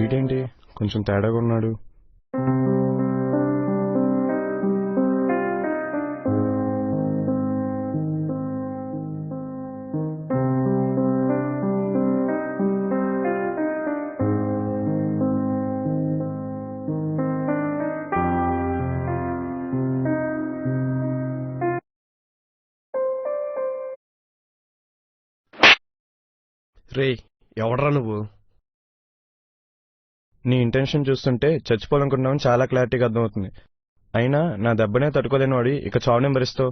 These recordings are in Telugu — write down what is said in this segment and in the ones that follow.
వీడేంటి కొంచెం తేడాగా ఉన్నాడు. రే, ఎవడరా నువ్వు? నీ ఇంటెన్షన్ చూస్తుంటే చచ్చిపోవాలనుకుంటున్నావని చాలా క్లారిటీగా అర్థమవుతుంది. అయినా నా దెబ్బనే తట్టుకోలేని వాడి ఇక చావు నెంబరిస్తావు.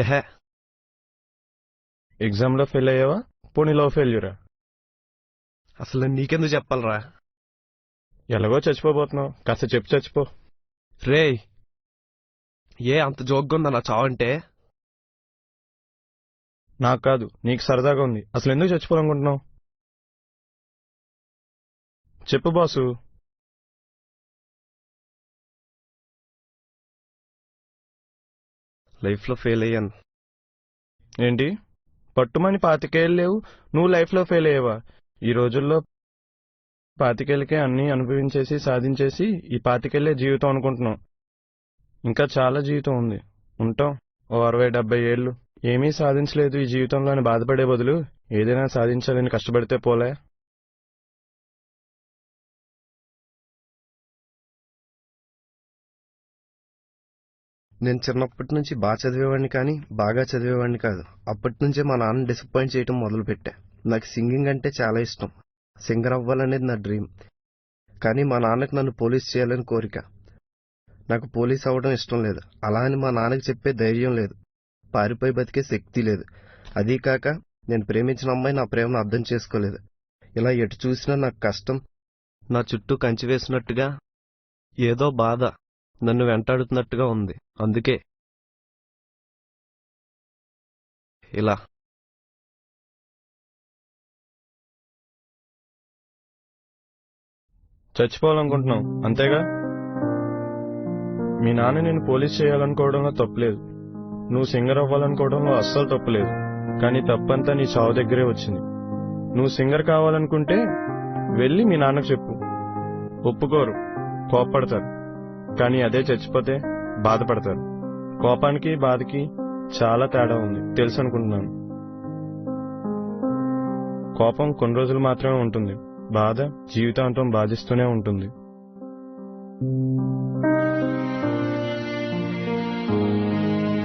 ఎహే, ఎగ్జామ్లో ఫెయిల్ అయ్యావా, పోనీలో ఫెయిల్యూరా? అసలు నీకెందుకు చెప్పాలరా? ఎలాగో చచ్చిపోబోతున్నావు, కాస్త చెప్పు చచ్చిపో. రే, అంత జోక్గా ఉందా నా చావంటే? నాకు కాదు, నీకు సరదాగా ఉంది. అసలు ఎందుకు చచ్చిపోవాలనుకుంటున్నావు చెప్పు బాసు. లైఫ్లో ఫెయిల్ అయ్యాను. ఏంటి పట్టుమని 25 లేవు, నువ్వు లైఫ్లో ఫెయిల్ అయ్యావా? ఈ రోజుల్లో 25 అన్నీ అనుభవించేసి సాధించేసి ఈ 25 జీవితం అనుకుంటున్నావు. ఇంకా చాలా జీవితం ఉంది, ఉంటాం ఓ 60-70 ఏళ్ళు. ఏమీ సాధించలేదు ఈ జీవితంలో అని బాధపడే బదులు ఏదైనా సాధించాలని కష్టపడితే పోలే? నేను చిన్నప్పటి నుంచి బాగా చదివేవాడిని, కానీ బాగా చదివేవాడిని కాదు. అప్పటి నుంచే మా నాన్న డిసప్పాయింట్ చేయడం మొదలుపెట్టా. నాకు సింగింగ్ అంటే చాలా ఇష్టం. సింగర్ అవ్వాలనేది నా డ్రీమ్. కానీ మా నాన్నకి నన్ను పోలీస్ చేయాలని కోరిక. నాకు పోలీస్ అవ్వడం ఇష్టం లేదు. అలా అని మా నాన్నకి చెప్పే ధైర్యం లేదు. పారిపోయి బతికే శక్తి లేదు. అదీ కాక నేను ప్రేమించిన అమ్మాయి నా ప్రేమను అర్థం చేసుకోలేదు. ఇలా ఎటు చూసినా నాకు కష్టం. నా చుట్టూ కంచి వేసినట్టుగా ఏదో బాధ నన్ను వెంటాడుతున్నట్టుగా ఉంది. అందుకే ఇలా. చచ్చిపోవాలనుకుంటున్నావు అంతేగా? మీ నాన్న నేను పోలీస్ చేయాలనుకోవడంలో తప్పులేదు, నువ్వు సింగర్ అవ్వాలనుకోవడంలో అస్సలు తప్పులేదు. కానీ తప్పంతా నీ చావు దగ్గరే వచ్చింది. నువ్వు సింగర్ కావాలనుకుంటే వెళ్ళి మీ నాన్నకు చెప్పు, ఒప్పుకోరు, కోప్పడతారు. కానీ అదే చచ్చిపోతే బాధపడతారు. కోపానికి బాధకి చాలా తేడా ఉంది తెలుసు అనుకుంటున్నాను. కోపం కొన్ని రోజులు మాత్రమే ఉంటుంది, బాధ జీవితాంతం బాధిస్తూనే ఉంటుంది.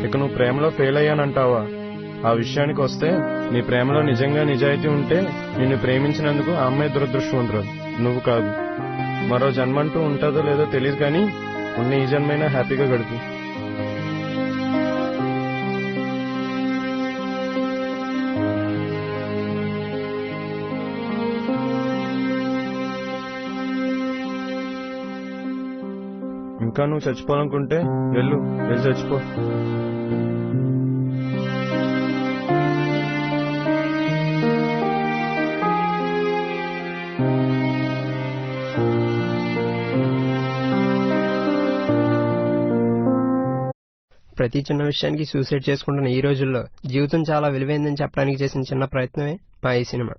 ఇక నువ్వు ప్రేమలో ఫెయిల్ అయ్యానంటావా? ఆ విషయానికి వస్తే నీ ప్రేమలో నిజంగా నిజాయితీ ఉంటే నిన్ను ప్రేమించినందుకు ఆ అమ్మాయి దురదృష్టవంతురాలు, నువ్వు కాదు. మరో జన్మంటూ ఉంటుందో లేదో తెలియదు, కానీ ఉన్న ఈ జన్మైనా హ్యాపీగా గడుపు. ఇంకా నువ్వు చచ్చిపోవాలనుకుంటే వెళ్ళి చచ్చిపో. ప్రతి చిన్న విషయానికి సూసైడ్ చేసుకుంటున్న ఈ రోజుల్లో జీవితం చాలా విలువైందని చెప్పడానికి చేసిన చిన్న ప్రయత్నమే మా ఈ సినిమా.